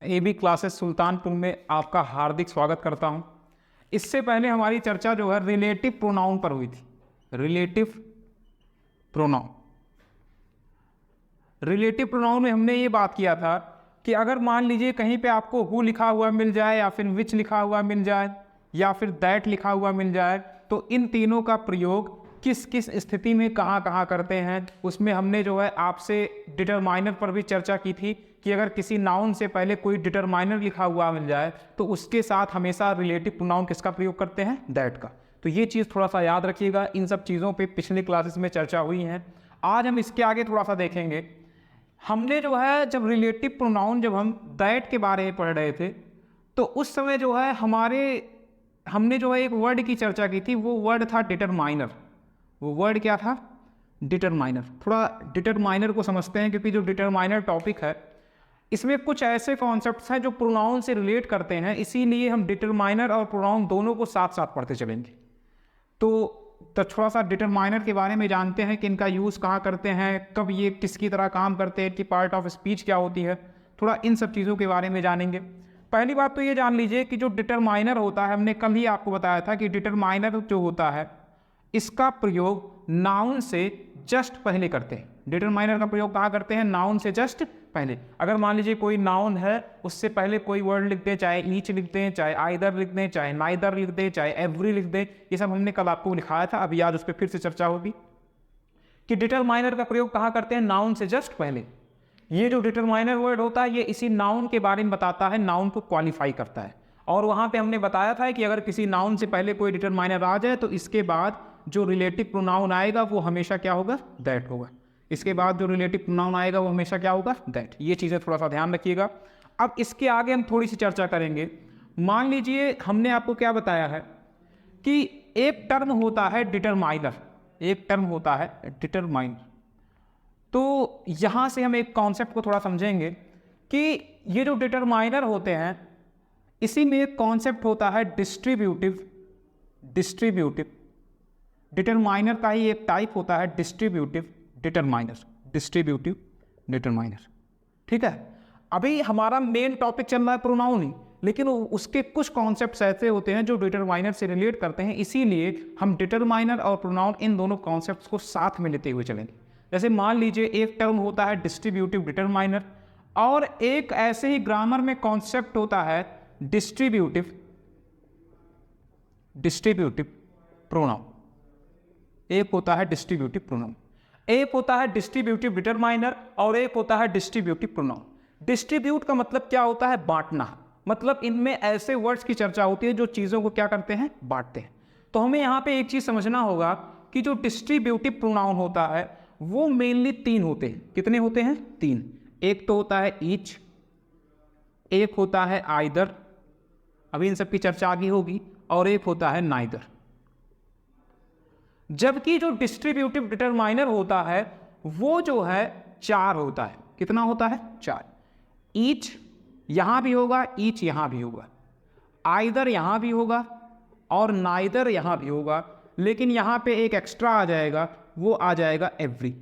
AB classes Sultanpur में आपका हार्दिक स्वागत करता हूं। इससे पहले हमारी चर्चा जो है रिलेटिव प्रोनाउन पर हुई थी। रिलेटिव प्रोनाउन में हमने ये बात किया था कि अगर मान लीजिए कहीं पे आपको हु लिखा हुआ मिल जाए या फिर विच लिखा हुआ मिल जाए या फिर दैट लिखा हुआ मिल जाए, तो इन तीनों का प्रयोग किस किस स्थिति में कहाँ कहाँ करते हैं। उसमें हमने जो है आपसे डिटरमाइनर पर भी चर्चा की थी कि अगर किसी नाउन से पहले कोई डिटरमाइनर लिखा हुआ मिल जाए तो उसके साथ हमेशा रिलेटिव प्रोनाउन किसका प्रयोग करते हैं, दैट का। तो ये चीज़ थोड़ा सा याद रखिएगा। इन सब चीज़ों पे पिछले क्लासेस में चर्चा हुई है। आज हम इसके आगे थोड़ा सा देखेंगे। हमने जो है जब रिलेटिव प्रोनाउन जब हम दैट के बारे में पढ़ रहे थे तो उस समय जो है हमने जो है एक वर्ड की चर्चा की थी। वो वर्ड था डिटरमाइनर। वो वर्ड क्या था? डिटरमाइनर। थोड़ा डिटरमाइनर को समझते हैं, क्योंकि जो डिटरमाइनर टॉपिक है इसमें कुछ ऐसे कॉन्सेप्ट्स हैं जो प्रोनाउन से रिलेट करते हैं, इसीलिए हम डिटरमाइनर और प्रोनाउन दोनों को साथ साथ पढ़ते चलेंगे। तो थोड़ा सा डिटरमाइनर के बारे में जानते हैं कि इनका यूज़ कहाँ करते हैं, कब ये किसकी तरह काम करते हैं, कि पार्ट ऑफ स्पीच क्या होती है। थोड़ा इन सब चीज़ों के बारे में जानेंगे। पहली बात तो ये जान लीजिए कि जो डिटरमाइनर होता है, हमने कल ही आपको बताया था कि डिटरमाइनर जो होता है इसका प्रयोग नाउन से जस्ट पहले करते हैं। डिटरमाइनर का प्रयोग कहाँ करते हैं? नाउन से जस्ट पहले। अगर मान लीजिए कोई नाउन है, उससे पहले कोई वर्ड लिख दें, चाहे ईच लिख दें, चाहे आइदर लिख दें, चाहे नाइदर लिख दें, चाहे एवरी लिख दें, ये सब हमने कल आपको लिखाया था। अभी आज उस पर फिर से चर्चा होगी कि डिटरमाइनर का प्रयोग कहाँ करते हैं? नाउन से जस्ट पहले। ये जो डिटरमाइनर वर्ड होता है ये इसी नाउन के बारे में बताता है, नाउन को क्वालिफाई करता है। और वहाँ पे हमने बताया था कि अगर किसी नाउन से पहले कोई डिटरमाइनर आ जाए तो इसके बाद जो रिलेटिव प्रोनाउन आएगा वो हमेशा क्या होगा? दैट होगा। इसके बाद जो रिलेटिव प्रोनाउन आएगा वो हमेशा क्या होगा? दैट। ये चीज़ें थोड़ा सा ध्यान रखिएगा। अब इसके आगे हम थोड़ी सी चर्चा करेंगे। मान लीजिए हमने आपको क्या बताया है कि एक टर्म होता है डिटरमाइनर। एक टर्म होता है डिटरमाइनर। तो यहाँ से हम एक कॉन्सेप्ट को थोड़ा समझेंगे कि ये जो डिटरमाइनर होते हैं इसी में एक कॉन्सेप्ट होता है डिस्ट्रीब्यूटिव। डिटरमाइनर का ही एक टाइप होता है डिस्ट्रीब्यूटिव डिटरमाइनर। ठीक है। अभी हमारा मेन टॉपिक चल रहा है प्रोनाउन ही, लेकिन उसके कुछ कॉन्सेप्ट्स ऐसे होते हैं जो डिटरमाइनर से रिलेट करते हैं, इसीलिए हम डिटरमाइनर और प्रोनाउन इन दोनों कॉन्सेप्ट्स को साथ में लेते हुए चलेंगे। जैसे मान लीजिए एक टर्म होता है डिस्ट्रीब्यूटिव डिटरमाइनर, और एक ऐसे ही ग्रामर में कॉन्सेप्ट होता है डिस्ट्रीब्यूटिव प्रोनाउन। एक होता है डिस्ट्रीब्यूटिव प्रोनाउन, एक होता है डिस्ट्रीब्यूटिव डिटरमाइनर, और एक होता है डिस्ट्रीब्यूटिव प्रोनाउन। डिस्ट्रीब्यूट का मतलब क्या होता है? बांटना। मतलब इनमें ऐसे वर्ड्स की चर्चा होती है जो चीज़ों को क्या करते हैं? बांटते हैं। तो हमें यहाँ पे एक चीज़ समझना होगा कि जो डिस्ट्रीब्यूटिव प्रोनाउन होता है वो मेनली तीन होते हैं। कितने होते हैं? तीन। एक तो होता है ईच, एक होता है आइदर, अभी इन सब की चर्चा आगे होगी, और एक होता है नाइदर। जबकि जो डिस्ट्रीब्यूटिव डिटरमाइनर होता है वो जो है चार होता है। कितना होता है? चार। ईच यहां भी होगा, ईच यहां भी होगा, आइदर यहां भी होगा, और नाइदर यहां भी होगा, लेकिन यहां पे एक एक्स्ट्रा आ जाएगा, वो आ जाएगा एवरी।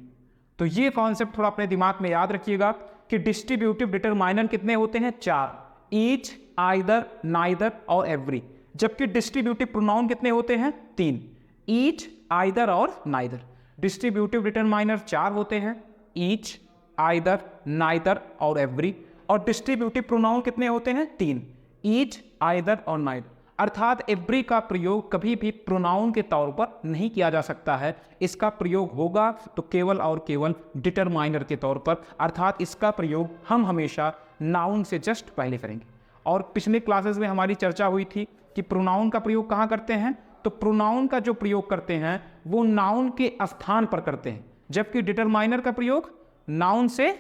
तो ये कॉन्सेप्ट थोड़ा अपने दिमाग में याद रखिएगा कि डिस्ट्रीब्यूटिव डिटरमाइनर कितने होते हैं? चार। ईच, आइदर, नाइदर और एवरी। जबकि डिस्ट्रीब्यूटिव प्रोनाउन कितने होते हैं? तीन। ईच, आइदर और नाइदर। डिस्ट्रीब्यूटिव डिटरमाइनर चार होते हैं, ईच, आइदर, नाइदर और एवरी। और डिस्ट्रीब्यूटिव प्रोनाउन कितने होते हैं? तीन। ईच, आइदर और नाइदर। अर्थात एवरी का प्रयोग कभी भी प्रोनाउन के तौर पर नहीं किया जा सकता है। इसका प्रयोग होगा तो केवल और केवल डिटरमाइनर के तौर पर, अर्थात इसका प्रयोग हम हमेशा नाउन से जस्ट पहले करेंगे। और पिछले क्लासेस में हमारी चर्चा हुई थी कि प्रोनाउन का प्रयोग कहाँ करते हैं? तो प्रोनाउन का जो प्रयोग करते हैं वो नाउन के स्थान पर करते हैं, जबकि डिटरमाइनर का प्रयोग नाउन से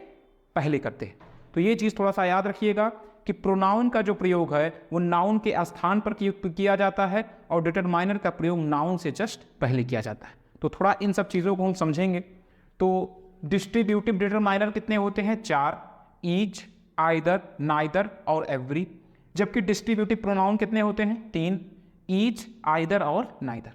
पहले करते हैं। तो ये चीज़ थोड़ा सा याद रखिएगा कि प्रोनाउन का जो प्रयोग है वो नाउन के स्थान पर किया जाता है, और डिटरमाइनर का प्रयोग नाउन से जस्ट पहले किया जाता है। तो थोड़ा इन सब चीज़ों को हम समझेंगे। तो डिस्ट्रीब्यूटिव डिटरमाइनर कितने होते हैं? चार। ईच, आइदर, नाइदर और एवरी। जबकि डिस्ट्रीब्यूटिव प्रोनाउन कितने होते हैं? तीन। ईच, आइदर और नाइदर।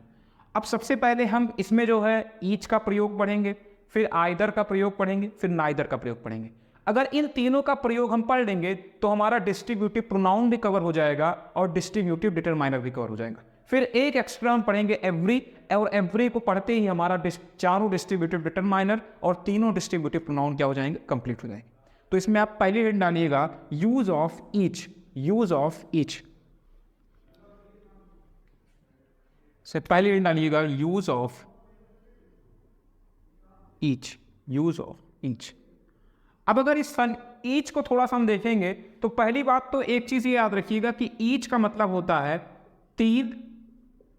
अब सबसे पहले हम इसमें जो है ईच का प्रयोग पढ़ेंगे, फिर आइदर का प्रयोग पढ़ेंगे, फिर नाइदर का प्रयोग पढ़ेंगे। अगर इन तीनों का प्रयोग हम पढ़ लेंगे तो हमारा डिस्ट्रीब्यूटिव प्रोनाउन भी कवर हो जाएगा और डिस्ट्रीब्यूटिव डिटरमाइनर भी कवर हो जाएगा। फिर एक एक्स्ट्रा हम पढ़ेंगे एवरी, और एवरी को पढ़ते ही हमारा चारों डिस्ट्रीब्यूटिव डिटरमाइनर और तीनों डिस्ट्रीब्यूटिव प्रोनाउन क्या हो जाएंगे, कंप्लीट हो जाएंगे। तो इसमें आप पहले हेड डालिएगा use of each, use of each से पहले हेड डालिएगा use of each, use of each. अब अगर इस ईच को थोड़ा सा हम देखेंगे तो पहली बात तो एक चीज ये याद रखिएगा कि ईच का मतलब होता है तीन,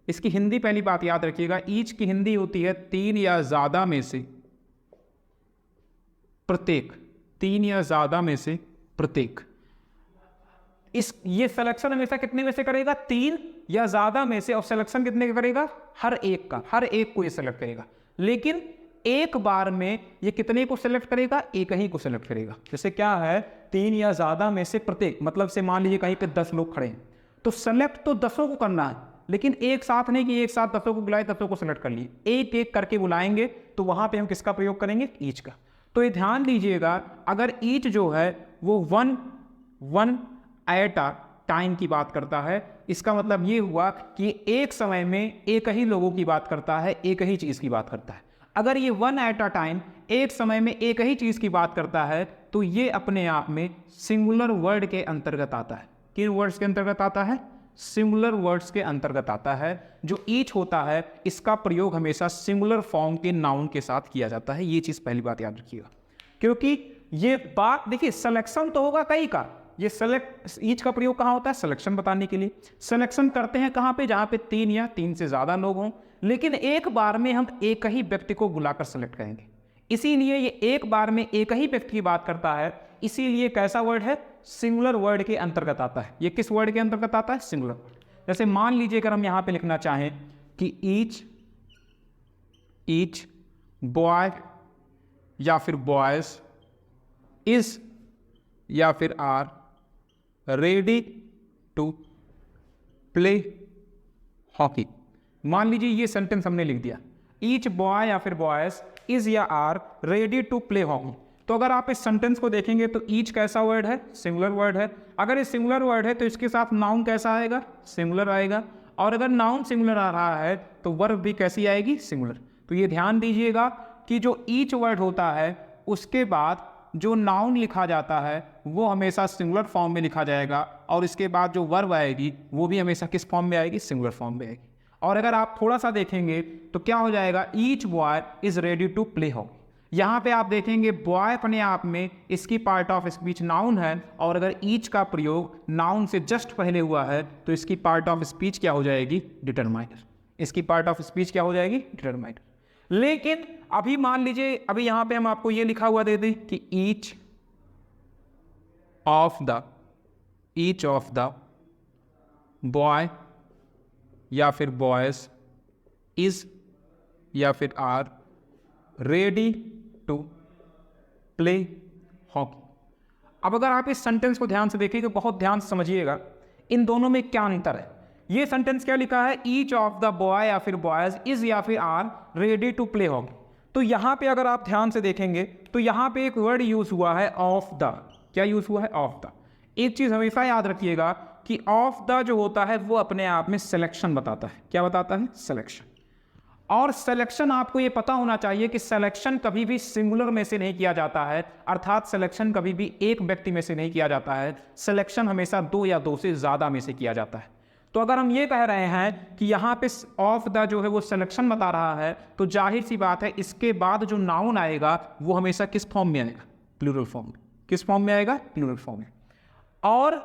इसकी हिंदी पहली बात याद रखिएगा, ईच की हिंदी होती है तीन या ज्यादा में से प्रत्येक, तीन या ज्यादा में से प्रत्येक। ये सिलेक्शन हमेशा कितने में से करेगा, तीन या ज्यादा में से, और सिलेक्शन कितने का करेगा, हर एक का, हर एक को ये सेलेक्ट करेगा। लेकिन एक बार में ये कितने को सेलेक्ट करेगा, एक ही को सेलेक्ट करेगा। जैसे क्या है, तीन या ज्यादा में से प्रत्येक, मतलब से मान लीजिए कहीं पे 10 लोग खड़े हैं तो सेलेक्ट तो 10 को करना है, लेकिन एक साथ नहीं कि एक साथ 10 को बुलाए 10 को सेलेक्ट कर लिए, एक एक करके बुलाएंगे। तो वहां पे हम किसका प्रयोग करेंगे, ईच का। तो ये ध्यान दीजिएगा, अगर ईच जो है वो वन एट अ टाइम की बात करता है, इसका मतलब ये हुआ कि एक समय में एक ही लोगों की बात करता है, एक ही चीज की बात करता है। अगर ये वन एट अ टाइम एक समय में एक ही चीज की बात करता है तो ये अपने आप में सिंगुलर वर्ड के अंतर्गत आता है। किन वर्ड्स के अंतर्गत आता है, सिंगुलर वर्ड्स के अंतर्गत आता है। जो ईच होता है इसका प्रयोग हमेशा सिंगुलर फॉर्म के नाउन के साथ किया जाता है। ये चीज पहली बात याद रखिएगा, क्योंकि ये बात देखिए, सिलेक्शन तो होगा कई का, ये ईच का प्रयोग कहाँ होता है, सिलेक्शन बताने के लिए। सिलेक्शन करते हैं कहाँ पे, जहाँ पे तीन या तीन से ज्यादा लोग हों, लेकिन एक बार में हम एक ही व्यक्ति को बुलाकर सेलेक्ट करेंगे। इसीलिए ये एक बार में एक ही व्यक्ति की बात करता है, इसीलिए कैसा वर्ड है, सिंगुलर वर्ड के अंतर्गत आता है। ये किस वर्ड के अंतर्गत आता है, सिंगुलर। जैसे मान लीजिए अगर हम यहां पे लिखना चाहें कि ईच बॉय या फिर बॉयज इज या फिर are ready to play hockey. मान लीजिए ये सेंटेंस हमने लिख दिया, ईच बॉय या फिर बॉयज इज या are ready to play hockey. तो अगर आप इस सेंटेंस को देखेंगे तो ईच कैसा वर्ड है, सिंगुलर वर्ड है। अगर ये सिंगुलर वर्ड है तो इसके साथ नाउन कैसा आएगा, सिंगुलर आएगा। और अगर नाउन सिंगुलर आ रहा है तो वर्ब भी कैसी आएगी, सिंगुलर। तो ये ध्यान दीजिएगा कि जो ईच वर्ड होता है उसके बाद जो नाउन लिखा जाता है वो हमेशा सिंगुलर फॉर्म में लिखा जाएगा, और इसके बाद जो वर्ब आएगी वो भी हमेशा किस फॉर्म में आएगी, सिंगुलर फॉर्म में आएगी। और अगर आप थोड़ा सा देखेंगे तो क्या हो जाएगा, each boy is ready to play hockey. यहाँ पे आप देखेंगे बॉय अपने आप में इसकी पार्ट ऑफ स्पीच नाउन है, और अगर ईच का प्रयोग नाउन से जस्ट पहले हुआ है तो इसकी पार्ट ऑफ स्पीच क्या हो जाएगी, डिटरमाइनर। इसकी पार्ट ऑफ स्पीच क्या हो जाएगी, डिटरमाइनर। लेकिन अभी मान लीजिए, अभी यहाँ पे हम आपको ये लिखा हुआ दे दें कि ईच ऑफ द बॉय या फिर बॉयज इज या फिर are ready to play hockey. अब अगर आप इस सेंटेंस को ध्यान से देखिए तो बहुत ध्यान से समझिएगा इन दोनों में क्या अंतर है। ये सेंटेंस क्या लिखा है, ईच ऑफ द बॉय या फिर बॉयज इज या फिर are ready to play hockey. तो यहां पे अगर आप ध्यान से देखेंगे तो यहां पे एक वर्ड यूज हुआ है ऑफ द। क्या यूज हुआ है, ऑफ द। एक चीज हमेशा याद रखिएगा कि ऑफ द जो होता है वो अपने आप में सिलेक्शन बताता है। क्या बताता है, सिलेक्शन। और सिलेक्शन आपको ये पता होना चाहिए कि सिलेक्शन कभी भी सिंगुलर में से नहीं किया जाता है, अर्थात सिलेक्शन कभी भी एक व्यक्ति में से नहीं किया जाता है। सिलेक्शन हमेशा दो या दो से ज्यादा में से किया जाता है। तो अगर हम ये कह रहे हैं कि यहाँ पे ऑफ द जो है वो सिलेक्शन बता रहा है, तो जाहिर सी बात है इसके बाद जो नाउन आएगा वो हमेशा किस फॉर्म में आएगा, प्लूरल फॉर्म में। किस फॉर्म में आएगा, प्लूरल फॉर्म में। और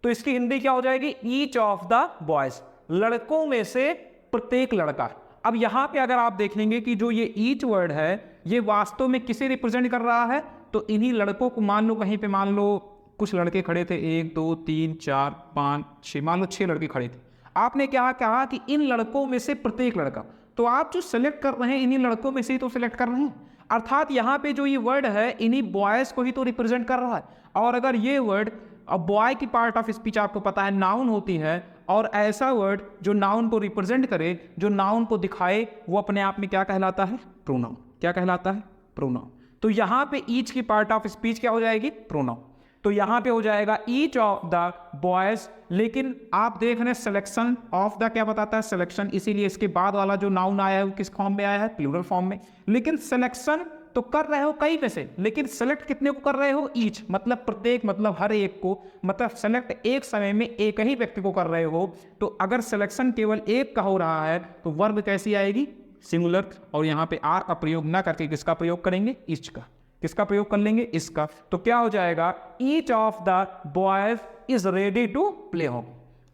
तो इसकी हिंदी क्या हो जाएगी, ईच ऑफ द बॉयज, लड़कों में से प्रत्येक लड़का। अब यहां पे अगर आप देखेंगे कि जो ये ईच वर्ड है ये वास्तव में किसे रिप्रेजेंट कर रहा है, तो इन्हीं लड़कों को। मान लो कहीं पे मान लो कुछ लड़के खड़े थे, 1 2 3 4 5 6, मान लो 6 लड़के खड़े थे। आपने क्या कहा कि इन लड़कों में से प्रत्येक लड़का, तो आप जो सिलेक्ट कर रहे हैं इन्हीं लड़कों में से ही तो सिलेक्ट कर रहे हैं। अर्थात यहाँ पे जो ये वर्ड है इन्हीं बॉयज को ही तो रिप्रेजेंट कर रहा है। और अगर ये वर्ड, अब बॉय की पार्ट ऑफ स्पीच आपको पता है नाउन होती है, और ऐसा वर्ड जो नाउन को रिप्रेजेंट करे, जो नाउन को दिखाए, वो अपने आप में क्या कहलाता है, प्रोनाउन। क्या कहलाता है, प्रोनाउन। तो यहाँ पे ईच की पार्ट ऑफ स्पीच क्या हो जाएगी? प्रोनाउन। तो यहाँ पे हो जाएगा ईच ऑफ द बॉयज, लेकिन आप देख रहे हैं सिलेक्शन ऑफ द क्या बताता है? सिलेक्शन, इसीलिए इसके बाद वाला जो नाउन आया है वो किस फॉर्म में आया है? प्लूरल फॉर्म में। लेकिन सिलेक्शन तो कर रहे हो कई में से, लेकिन सेलेक्ट कितने को कर रहे हो? ईच, मतलब प्रत्येक, मतलब हर एक को, मतलब सेलेक्ट एक समय में एक ही व्यक्ति को कर रहे हो। तो अगर सिलेक्शन केवल एक का हो रहा है तो वर्ब कैसी आएगी? सिंगुलर। और यहाँ पे आर का प्रयोग ना करके किसका प्रयोग करेंगे? ईच का। किसका प्रयोग कर लेंगे? इसका। तो क्या हो जाएगा? Each of the boys is ready to play home.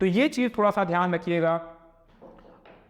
तो ये चीज थोड़ा सा ध्यान रखिएगा।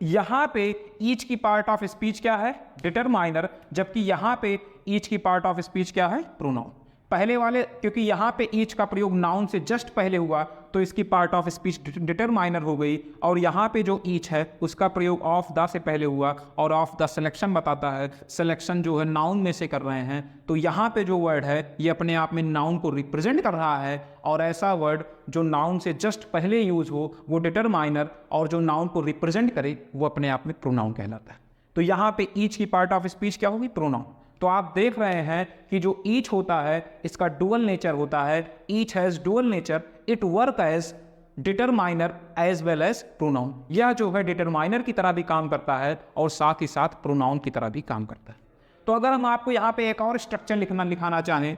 यहां पे ईच की पार्ट ऑफ स्पीच क्या है? डिटरमाइनर, जबकि यहां पे ईच की पार्ट ऑफ स्पीच क्या है? प्रोनाउन। पहले वाले, क्योंकि यहां पे ईच का प्रयोग नाउन से जस्ट पहले हुआ तो इसकी पार्ट ऑफ स्पीच डिटरमाइनर हो गई, और यहां पे जो ईच है उसका प्रयोग ऑफ द से पहले हुआ, और ऑफ द सिलेक्शन बताता है, सिलेक्शन जो है नाउन में से कर रहे हैं, तो यहां पे जो वर्ड है ये अपने आप में नाउन को रिप्रेजेंट कर रहा है, और ऐसा वर्ड जो नाउन से जस्ट पहले यूज हो वो डिटरमाइनर, और जो नाउन को रिप्रेजेंट करे वो अपने आप में प्रोनाउन कहलाता है। तो यहाँ पे ईच की पार्ट ऑफ स्पीच क्या होगी? प्रोनाउन। तो आप देख रहे हैं कि जो ईच होता है इसका डुअल नेचर होता है। Each has dual nature, it work as determiner as well as pronoun. यह जो है डिटरमाइनर की तरह भी काम करता है और साथ ही साथ प्रोनाउन की तरह भी काम करता है। तो अगर हम आपको यहाँ पे एक और स्ट्रक्चर लिखाना चाहें,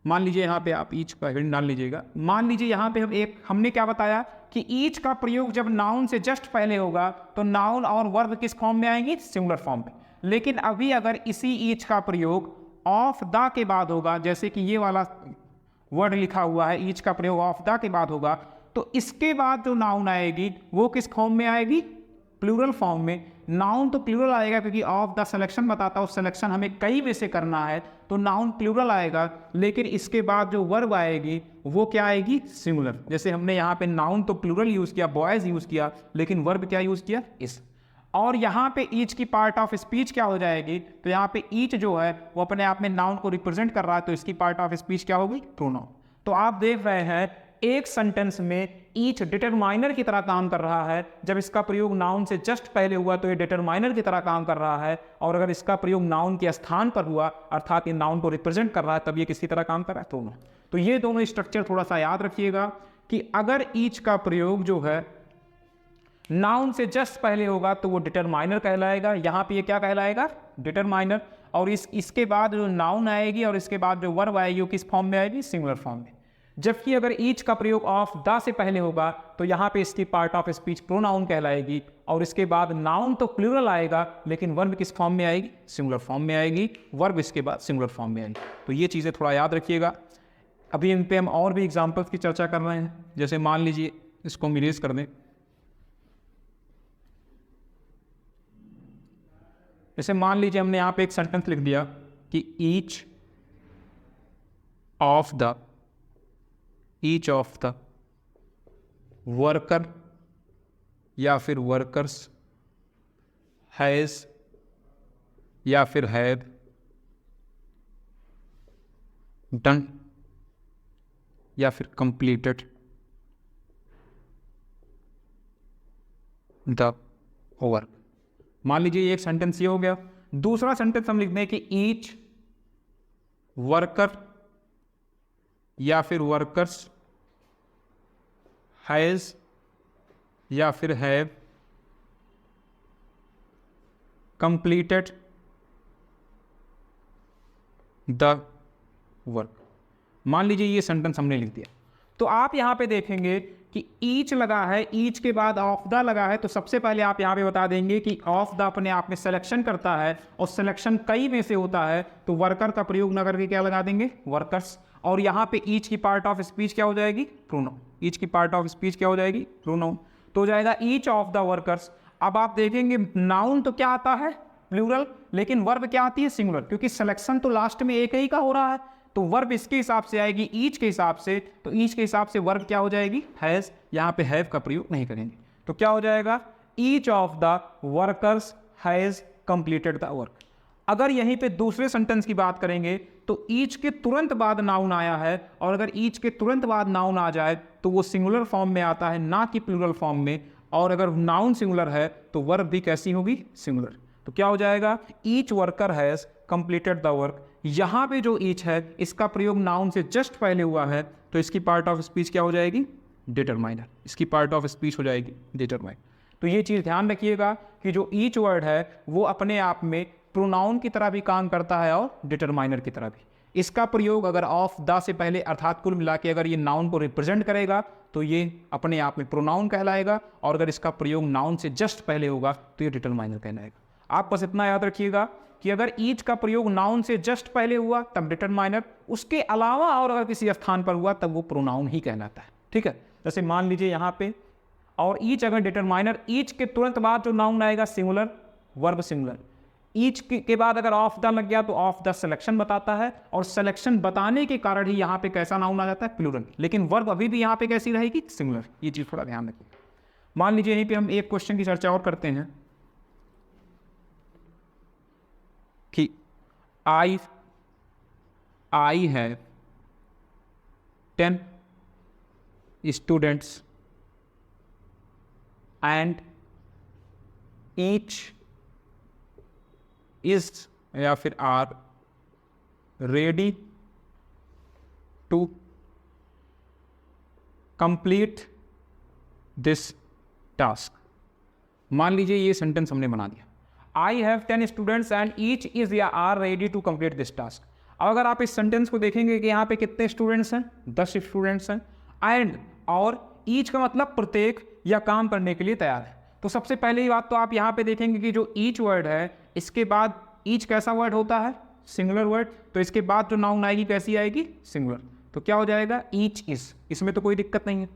मान लीजिए यहाँ पे आप ईच का हेडिंग डाल लीजिएगा। मान लीजिए यहाँ पे हमने क्या बताया कि ईच का प्रयोग जब नाउन से जस्ट पहले होगा तो नाउन और वर्ब किस फॉर्म में आएंगे? सिंगुलर फॉर्म में। लेकिन अभी अगर इसी ईच का प्रयोग ऑफ द के बाद होगा, जैसे कि ये वाला वर्ड लिखा हुआ है, ईच का प्रयोग ऑफ द के बाद होगा, तो इसके बाद जो नाउन आएगी वो किस फॉर्म में आएगी? प्लूरल फॉर्म में। नाउन तो प्लूरल आएगा क्योंकि ऑफ द सिलेक्शन बताता है, सिलेक्शन हमें कई में से करना है, तो नाउन प्लूरल आएगा। लेकिन इसके बाद जो वर्ब आएगी वो क्या आएगी? सिंगुलर। जैसे हमने यहाँ पे नाउन तो प्लूरल यूज किया, बॉयज यूज किया, लेकिन वर्ब क्या यूज किया? इस। और यहाँ पे ईच की पार्ट ऑफ स्पीच क्या हो जाएगी? तो यहाँ पे ईच जो है वो अपने आप में नाउन को रिप्रेजेंट कर रहा है, तो इसकी पार्ट ऑफ स्पीच क्या होगी? प्रोनाउन। तो आप देख रहे हैं एक सेंटेंस में ईच डिटरमाइनर की तरह काम कर रहा है। जब इसका प्रयोग नाउन से जस्ट पहले हुआ तो ये डिटरमाइनर की तरह काम कर रहा है, और अगर इसका प्रयोग नाउन के स्थान पर हुआ अर्थात ये नाउन को रिप्रेजेंट कर रहा है तब ये किसी तरह काम कर रहा है? प्रोनाउन। तो ये दोनों स्ट्रक्चर थोड़ा सा याद रखिएगा कि अगर ईच का प्रयोग जो है नाउन से जस्ट पहले होगा तो वो डिटरमाइनर कहलाएगा। यहाँ पे ये क्या कहलाएगा? डिटरमाइनर। और इसके बाद जो नाउन आएगी और इसके बाद जो वर्ब आएगी वो किस फॉर्म में आएगी? सिंगुलर फॉर्म में। जबकि अगर ईच का प्रयोग ऑफ द से पहले होगा तो यहाँ पे इसकी पार्ट ऑफ स्पीच प्रोनाउन कहलाएगी, और इसके बाद नाउन तो प्लूरल आएगा लेकिन वर्ब किस फॉर्म में आएगी? सिंगुलर फॉर्म में आएगी। वर्ब इसके बाद सिंगुलर फॉर्म में आएगी। तो ये चीज़ें थोड़ा याद रखिएगा। अभी इन पे हम और भी एग्जाम्पल्स की चर्चा कर रहे हैं। जैसे मान लीजिए, इसको हम इरेज कर दें। जैसे मान लीजिए हमने यहाँ पे एक सेंटेंस लिख दिया कि ईच ऑफ द वर्कर या फिर वर्कर्स हैज या फिर हैव डन या फिर कंप्लीटेड द वर्क। मान लीजिए एक सेंटेंस ये हो गया। दूसरा सेंटेंस हम लिख दें कि ईच वर्कर या फिर वर्कर्स हैज या फिर हैव कंप्लीटेड द वर्क। मान लीजिए ये सेंटेंस हमने लिख दिया। तो आप यहां पे देखेंगे कि ईच लगा है, ईच के बाद ऑफ द लगा है, तो सबसे पहले आप यहाँ पे बता देंगे कि ऑफ द अपने आप में सिलेक्शन करता है और सिलेक्शन कई में से होता है, तो वर्कर का प्रयोग न करके क्या लगा देंगे? वर्कर्स। और यहाँ पे ईच की पार्ट ऑफ स्पीच क्या हो जाएगी? प्रोनाउन। ईच की पार्ट ऑफ स्पीच क्या हो जाएगी? प्रोनाउन। तो हो जाएगा ईच ऑफ द वर्कर्स। अब आप देखेंगे नाउन तो क्या आता है? प्लूरल, लेकिन वर्ब क्या आती है? सिंगुलर, क्योंकि सिलेक्शन तो लास्ट में एक ही का हो रहा है, तो वर्ब इसके हिसाब से आएगी ईच के हिसाब से। तो ईच के हिसाब से वर्ब क्या हो जाएगी? हैज। यहाँ पे हैव का प्रयोग नहीं करेंगे, तो क्या हो जाएगा? Each of the workers has completed the work. अगर यहीं पे दूसरे सेंटेंस की बात करेंगे तो ईच के तुरंत बाद नाउन आया है, और अगर ईच के तुरंत बाद नाउन आ जाए तो वो सिंगुलर फॉर्म में आता है, ना कि प्लूरल फॉर्म में। और अगर नाउन सिंगुलर है तो वर्ब भी कैसी होगी? सिंगुलर। तो क्या हो जाएगा? Each worker has completed the work. यहाँ पे जो ईच है इसका प्रयोग नाउन से जस्ट पहले हुआ है, तो इसकी पार्ट ऑफ स्पीच क्या हो जाएगी? डिटरमाइनर। इसकी पार्ट ऑफ स्पीच हो जाएगी डिटरमाइनर। तो ये चीज़ ध्यान रखिएगा कि जो ईच वर्ड है वो अपने आप में प्रोनाउन की तरह भी काम करता है और डिटरमाइनर की तरह भी। इसका प्रयोग अगर ऑफ द से पहले अर्थात कुल मिला के अगर ये नाउन को रिप्रेजेंट करेगा तो ये अपने आप में प्रोनाउन कहलाएगा, और अगर इसका प्रयोग नाउन से जस्ट पहले होगा तो ये डिटरमाइनर कहलाएगा। आप बस इतना याद रखिएगा कि अगर ईच का प्रयोग नाउन से जस्ट पहले हुआ तब डिटरमाइनर, उसके अलावा और अगर किसी स्थान पर हुआ तब वो प्रोनाउन ही कहलाता है। ठीक है, जैसे मान लीजिए यहाँ पे, और ईच अगर डिटरमाइनर, ईच के तुरंत बाद जो नाउन आएगा सिंगुलर, वर्ब सिंगुलर। ईच के बाद अगर ऑफ द लग गया तो ऑफ द सिलेक्शन बताता है, और सिलेक्शन बताने के कारण ही यहाँ पे कैसा नाउन आ जाता है? प्लूरल। लेकिन वर्ब अभी भी यहाँ पे कैसी रहेगी? सिंगुलर। ये चीज़ थोड़ा ध्यान रखिए। मान लीजिए यहीं पे हम एक क्वेश्चन की चर्चा और करते हैं कि I have 10 students and each is या फिर are ready to complete this task. मान लीजिए ये सेंटेंस हमने बना दिया, I have 10 students and each is या are ready to complete this task. अब अगर आप इस सेंटेंस को देखेंगे कि यहाँ पे कितने स्टूडेंट्स हैं? 10 स्टूडेंट्स हैं। एंड और ईच का मतलब प्रत्येक या काम करने के लिए तैयार है। तो सबसे पहले ही बात तो आप यहाँ पे देखेंगे कि जो ईच वर्ड है इसके बाद ईच कैसा वर्ड होता है? Singular word. तो इसके बाद जो नाउन आएगी कैसी आएगी? सिंगुलर। तो क्या हो जाएगा? Each is. इसमें तो कोई दिक्कत नहीं है।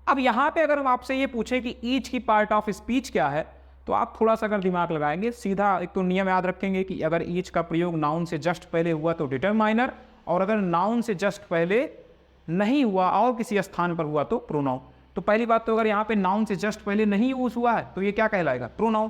अब यहाँ पे अगर हम आपसे ये पूछे कि ईच की पार्ट ऑफ स्पीच क्या है, तो आप थोड़ा सा अगर दिमाग लगाएंगे, सीधा एक तो नियम याद रखेंगे कि अगर ईच का प्रयोग नाउन से जस्ट पहले हुआ तो डिटरमाइनर, और अगर नाउन से जस्ट पहले नहीं हुआ और किसी स्थान पर हुआ तो प्रोनाउन। तो पहली बात तो अगर यहाँ पे नाउन से जस्ट पहले नहीं यूज हुआ है तो ये क्या कहलाएगा? प्रोनाउन।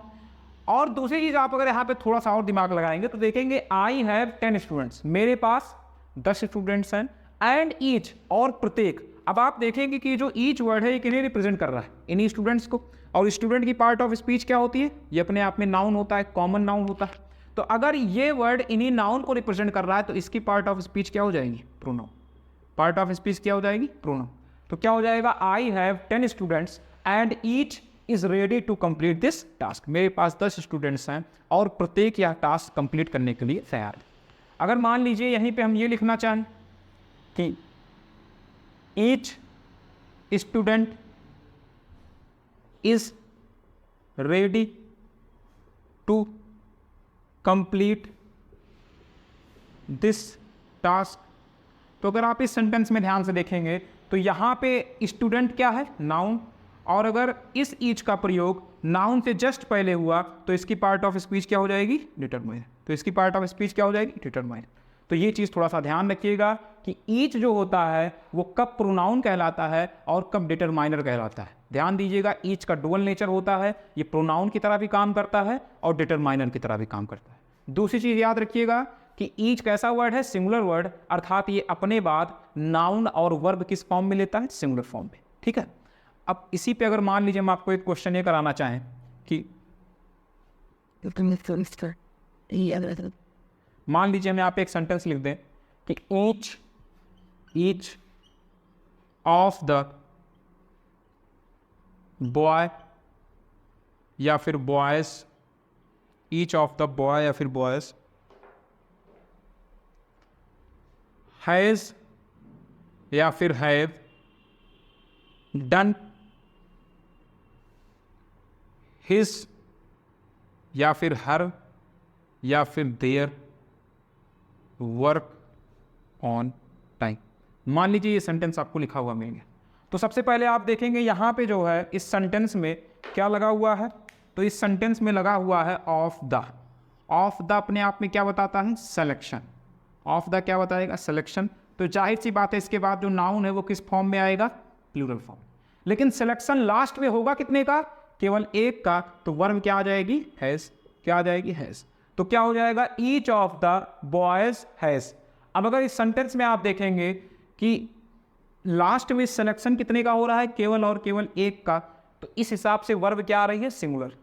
और दूसरी चीज़, आप अगर यहाँ पे थोड़ा सा और दिमाग लगाएंगे तो देखेंगे आई हैव 10 स्टूडेंट्स, मेरे पास 10 स्टूडेंट्स हैं, एंड ईच और प्रत्येक। अब आप देखेंगे कि जो ईच वर्ड है ये किन्हें रिप्रेजेंट कर रहा है? इन्हीं स्टूडेंट्स को। और स्टूडेंट की पार्ट ऑफ स्पीच क्या होती है? ये अपने आप में नाउन होता है, कॉमन नाउन होता है। तो अगर ये वर्ड इन्हीं नाउन को रिप्रेजेंट कर रहा है तो इसकी पार्ट ऑफ स्पीच क्या हो जाएगी? प्रोनाउन। पार्ट ऑफ स्पीच क्या हो जाएगी? प्रोनाउन। तो क्या हो जाएगा? I have 10 students and each is ready to complete this task. मेरे पास 10 स्टूडेंट्स हैं और प्रत्येक यह टास्क कंप्लीट करने के लिए तैयार है। अगर मान लीजिए यहीं पे हम ये लिखना चाहें कि each student is ready to complete this task, तो अगर आप इस सेंटेंस में ध्यान से देखेंगे तो यहाँ पे स्टूडेंट क्या है? नाउन। और अगर इस ईच का प्रयोग नाउन से जस्ट पहले हुआ तो इसकी पार्ट ऑफ स्पीच क्या हो जाएगी? डिटरमाइनर। तो इसकी पार्ट ऑफ स्पीच क्या हो जाएगी? डिटरमाइनर। तो ये चीज़ थोड़ा सा ध्यान रखिएगा कि ईच जो होता है वो कब प्रोनाउन कहलाता है और कब डिटरमाइनर कहलाता है। ध्यान दीजिएगा, ईच का डुअल नेचर होता है, ये प्रोनाउन की तरह भी काम करता है और डिटरमाइनर की तरह भी काम करता है। दूसरी चीज़ याद रखिएगा कि ईच कैसा वर्ड है? सिंगुलर वर्ड, अर्थात ये अपने बाद नाउन और वर्ब किस फॉर्म में लेता है? सिंगुलर फॉर्म में। ठीक है, अब इसी पे अगर मान लीजिए हम आपको एक क्वेश्चन ये कराना चाहें कि मान लीजिए हम यहाँ पे एक सेंटेंस लिख दें कि ईच ऑफ द बॉय या फिर boys, each of the boy या फिर बॉयज हैज या फिर हैव डन हिज या फिर हर या फिर देयर वर्क ऑन टाइम। मान लीजिए ये सेंटेंस आपको लिखा हुआ मिलेगा, तो सबसे पहले आप देखेंगे यहाँ पे जो है इस सेंटेंस में क्या लगा हुआ है? तो इस सेंटेंस में लगा हुआ है ऑफ द। ऑफ द अपने आप में क्या बताता है? सिलेक्शन। ऑफ द क्या बताएगा? सिलेक्शन। तो जाहिर सी बात है इसके बाद जो नाउन है वो किस फॉर्म में आएगा? Plural form. लेकिन सिलेक्शन लास्ट में होगा कितने का? केवल एक का। तो वर्ब क्या आ जाएगी? हैज। क्या आ जाएगी? हैज। तो क्या हो जाएगा? Each of the boys has. अब अगर इस सेंटेंस में आप देखेंगे कि लास्ट में सिलेक्शन कितने का हो रहा है? केवल और केवल एक का। तो इस हिसाब से वर्ब क्या आ रही है? सिंगुलर।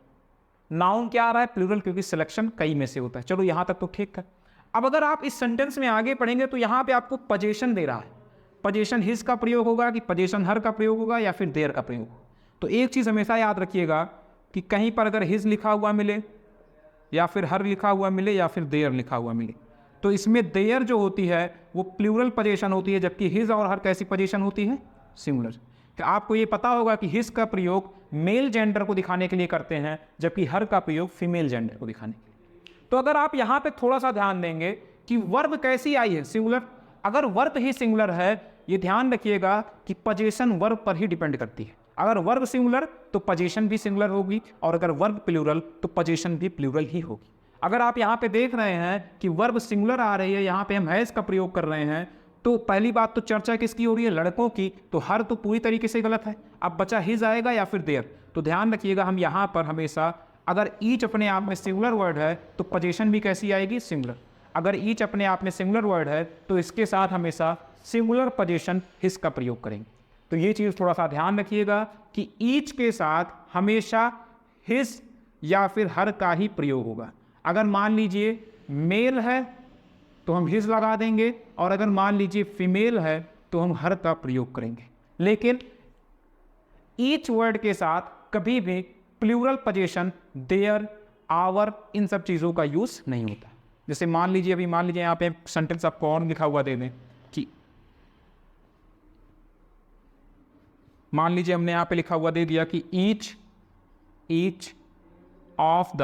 नाउन क्या आ रहा है? प्लूरल, क्योंकि सिलेक्शन कई में से होता है। चलो यहां तक तो ठीक है। अब अगर आप इस सेंटेंस में आगे पढ़ेंगे तो यहाँ पे आपको पोजीशन दे रहा है, पोजीशन हिज का प्रयोग होगा कि पोजीशन हर का प्रयोग होगा या फिर देयर का प्रयोग होगा। तो एक चीज़ हमेशा याद रखिएगा कि कहीं पर अगर हिज लिखा हुआ मिले या फिर हर लिखा हुआ मिले या फिर देयर लिखा हुआ मिले, तो इसमें देयर जो होती है वो प्लूरल पोजीशन होती है, जबकि हिज और हर कैसी पोजीशन होती है, सिंगुलर। तो आपको ये पता होगा कि हिज का प्रयोग मेल जेंडर को दिखाने के लिए करते हैं, जबकि हर का प्रयोग फीमेल जेंडर को दिखाने के लिए। तो अगर आप यहाँ पे थोड़ा सा ध्यान देंगे कि वर्ब कैसी आई है, सिंगुलर। अगर वर्ब ही सिंगुलर है, ये ध्यान रखिएगा कि पोजीशन वर्ब पर ही डिपेंड करती है। अगर वर्ब सिंगुलर तो पोजीशन भी सिंगुलर होगी, और अगर वर्ब प्लूरल तो पोजीशन भी प्लूरल ही होगी। अगर आप यहाँ पे देख रहे हैं कि वर्ब सिंगुलर आ रही है, यहाँ पे हम हैज का प्रयोग कर रहे हैं, तो पहली बात तो चर्चा किसकी हो रही है, लड़कों की। तो हर तो पूरी तरीके से गलत है। अब बचा हिज आएगा या फिर देयर। तो ध्यान रखिएगा हम यहाँ पर हमेशा अगर ईच अपने आप में सिंगुलर वर्ड है तो पोजीशन भी कैसी आएगी, सिंगुलर। अगर ईच अपने आप में सिंगुलर वर्ड है तो इसके साथ हमेशा सिंगुलर पोजीशन हिज का प्रयोग करेंगे। तो ये चीज़ थोड़ा सा ध्यान रखिएगा कि ईच के साथ हमेशा हिज या फिर हर का ही प्रयोग होगा। अगर मान लीजिए मेल है तो हम हिज लगा देंगे, और अगर मान लीजिए फीमेल है तो हम हर का प्रयोग करेंगे। लेकिन ईच वर्ड के साथ कभी भी प्लूरल पोजीशन देयर, आवर, इन सब चीज़ों का यूज़ नहीं होता। जैसे मान लीजिए अभी मान लीजिए यहाँ पे सेंटेंस आपको और लिखा हुआ दे दें कि मान लीजिए हमने यहाँ पे लिखा हुआ दे दिया कि ईच ऑफ द,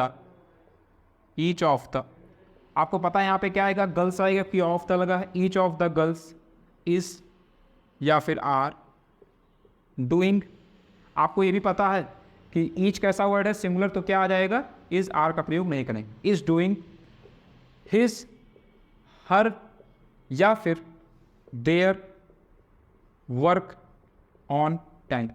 आपको पता है यहाँ पे क्या आएगा, गर्ल्स आएगा कि ऑफ द लगा है। Each of the girls is या फिर आर डूइंग। आपको ये भी पता है कि ईच कैसा वर्ड है, सिंगुलर, तो क्या आ जाएगा, इज, आर का प्रयोग नहीं करेंगे। इज डूइंग हिज, हर या फिर देयर वर्क ऑन टाइम।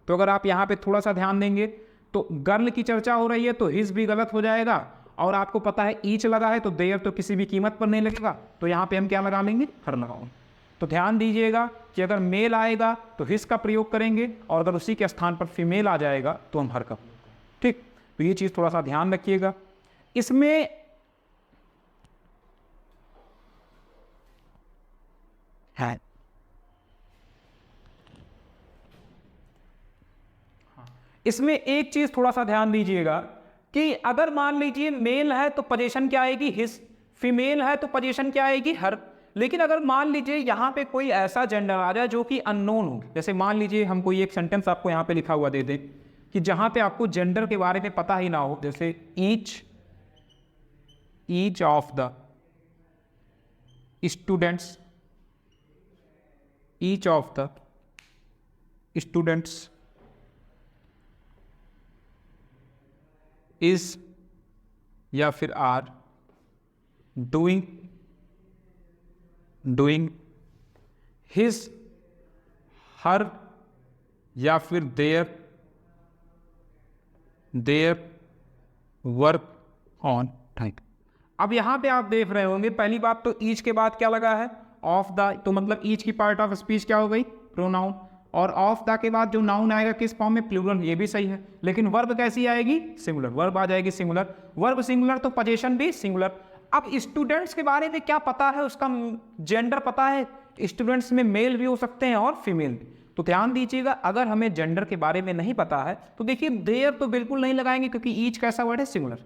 तो अगर आप यहाँ पे थोड़ा सा ध्यान देंगे तो गर्ल की चर्चा हो रही है तो हिज भी गलत हो जाएगा, और आपको पता है ईच लगा है तो देयर तो किसी भी कीमत पर नहीं लगेगा, तो यहाँ पे हम क्या लगा लेंगे, हर लगाओगे। तो ध्यान दीजिएगा कि अगर मेल आएगा तो हिज का प्रयोग करेंगे, और अगर उसी के स्थान पर फीमेल आ जाएगा तो हम हर का। ठीक, तो ये चीज़ थोड़ा सा ध्यान रखिएगा। इसमें है इसमें एक चीज थोड़ा सा ध्यान दीजिएगा कि अगर मान लीजिए मेल है तो पोजीशन क्या आएगी, हिज। फीमेल है तो पोजीशन क्या आएगी, हर। लेकिन अगर मान लीजिए यहाँ पे कोई ऐसा जेंडर आ जाए जो कि अननोन हो, जैसे मान लीजिए हम कोई एक सेंटेंस आपको यहाँ पे लिखा हुआ दे दें कि जहाँ पे आपको जेंडर के बारे में पता ही ना हो, जैसे each of the students, each of the students is या फिर आर डूइंग हिज, हर या फिर देयर वर्क ऑन टाइम। अब यहां पे आप देख रहे होंगे पहली बात तो ईच के बाद क्या लगा है, ऑफ द। तो मतलब ईच की पार्ट ऑफ स्पीच क्या हो गई, प्रोनाउन। और ऑफ द के बाद जो नाउन आएगा किस फॉर्म में, प्लूरल। ये भी सही है। लेकिन वर्ब कैसी आएगी, सिंगुलर। वर्ब आ जाएगी सिंगुलर। वर्ब सिंगुलर तो पोजीशन भी सिंगुलर। अब स्टूडेंट्स के बारे में क्या पता है, उसका जेंडर पता है। स्टूडेंट्स में मेल भी हो सकते हैं और फीमेल भी। तो ध्यान दीजिएगा अगर हमें जेंडर के बारे में नहीं पता है तो देखिए देयर तो बिल्कुल नहीं लगाएंगे क्योंकि ईच कैसा वर्ड है, सिंगुलर।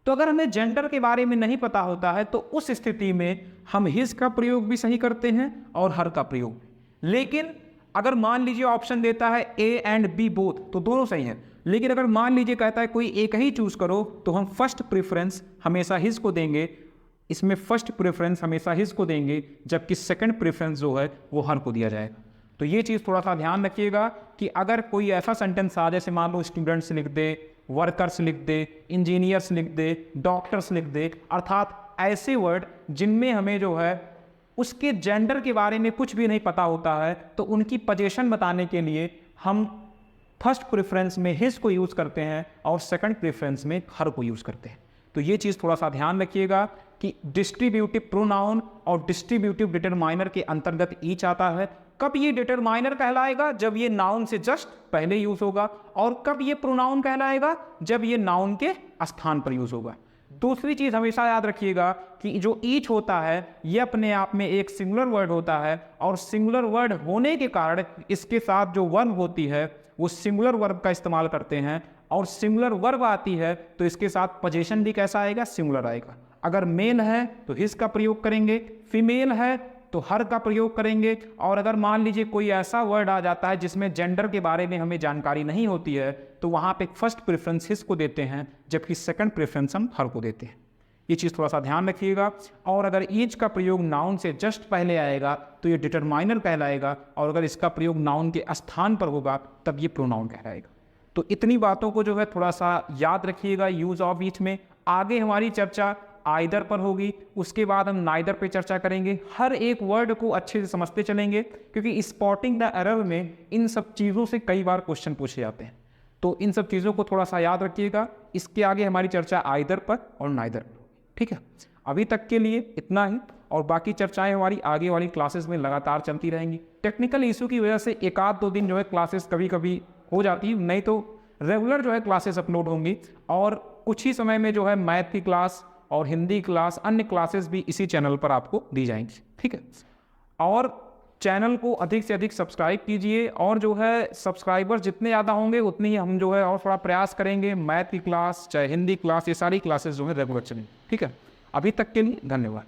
तो अगर हमें जेंडर के बारे में नहीं पता होता है तो उस स्थिति में हम हिज का प्रयोग भी सही करते हैं और हर का प्रयोग भी। लेकिन अगर मान लीजिए ऑप्शन देता है ए एंड बी बोथ, तो दोनों सही हैं। लेकिन अगर मान लीजिए कहता है कोई एक ही चूज करो, तो हम फर्स्ट प्रेफरेंस हमेशा हिज को देंगे। इसमें फर्स्ट प्रेफरेंस हमेशा हिज को देंगे, जबकि सेकंड प्रेफरेंस जो है वो हर को दिया जाएगा। तो ये चीज़ थोड़ा सा ध्यान रखिएगा कि अगर कोई ऐसा सेंटेंस आ, जैसे मान लो स्टूडेंट्स लिख दे, वर्कर्स लिख दे, इंजीनियर्स लिख दे, डॉक्टर्स लिख दे, अर्थात ऐसे वर्ड जिनमें हमें जो है उसके जेंडर के बारे में कुछ भी नहीं पता होता है, तो उनकी पोजीशन बताने के लिए हम फर्स्ट प्रेफरेंस में हिज को यूज़ करते हैं और सेकंड प्रेफरेंस में हर को यूज़ करते हैं। तो ये चीज़ थोड़ा सा ध्यान रखिएगा कि डिस्ट्रीब्यूटिव प्रोनाउन और डिस्ट्रीब्यूटिव डिटरमाइनर के अंतर्गत ईच आता है। कब ये डिटरमाइनर कहलाएगा, जब ये नाउन से जस्ट पहले यूज होगा, और कब ये प्रोनाउन कहलाएगा, जब ये नाउन के स्थान पर यूज होगा। दूसरी चीज़ हमेशा याद रखिएगा कि जो ईच होता है ये अपने आप में एक सिंगुलर वर्ड होता है, और सिंगुलर वर्ड होने के कारण इसके साथ जो वर्ब होती है वो सिंगुलर वर्ब का इस्तेमाल करते हैं, और सिंगुलर वर्ब आती है तो इसके साथ पोजीशन भी कैसा आएगा, सिंगुलर आएगा। अगर मेल है तो हिज का प्रयोग करेंगे, फीमेल है तो हर का प्रयोग करेंगे, और अगर मान लीजिए कोई ऐसा वर्ड आ जाता है जिसमें जेंडर के बारे में हमें जानकारी नहीं होती है तो वहाँ पे फर्स्ट प्रेफरेंस हिज को देते हैं, जबकि सेकंड प्रेफरेंस हम हर को देते हैं। ये चीज़ थोड़ा सा ध्यान रखिएगा। और अगर ईच का प्रयोग नाउन से जस्ट पहले आएगा तो ये डिटरमाइनर कहलाएगा, और अगर इसका प्रयोग नाउन के स्थान पर होगा तब ये प्रोनाउन कहलाएगा। तो इतनी बातों को जो है थोड़ा सा याद रखिएगा यूज ऑफ ईच में। आगे हमारी चर्चा आइदर पर होगी, उसके बाद हम नाइदर पे चर्चा करेंगे। हर एक वर्ड को अच्छे से समझते चलेंगे, क्योंकि स्पॉटिंग द एरर में इन सब चीज़ों से कई बार क्वेश्चन पूछे जाते हैं, तो इन सब चीज़ों को थोड़ा सा याद रखिएगा। इसके आगे हमारी चर्चा आइदर पर और नाइदर पर, ठीक है। अभी तक के लिए इतना ही, और बाकी चर्चाएं हमारी आगे वाली क्लासेस में लगातार चलती रहेंगी। टेक्निकल इशू की वजह से एक आध दो दिन जो है क्लासेस कभी कभी हो जाती है, नहीं तो रेगुलर जो है क्लासेस अपलोड होंगी, और कुछ ही समय में जो है मैथ की क्लास और हिंदी क्लास, अन्य क्लासेस भी इसी चैनल पर आपको दी जाएंगी, ठीक है। और चैनल को अधिक से अधिक सब्सक्राइब कीजिए, और जो है सब्सक्राइबर जितने ज़्यादा होंगे उतनी ही हम जो है और थोड़ा प्रयास करेंगे मैथ की क्लास चाहे हिंदी क्लास, ये सारी क्लासेस जो है रेगुलर चलेंगी, ठीक है। अभी तक के लिए धन्यवाद।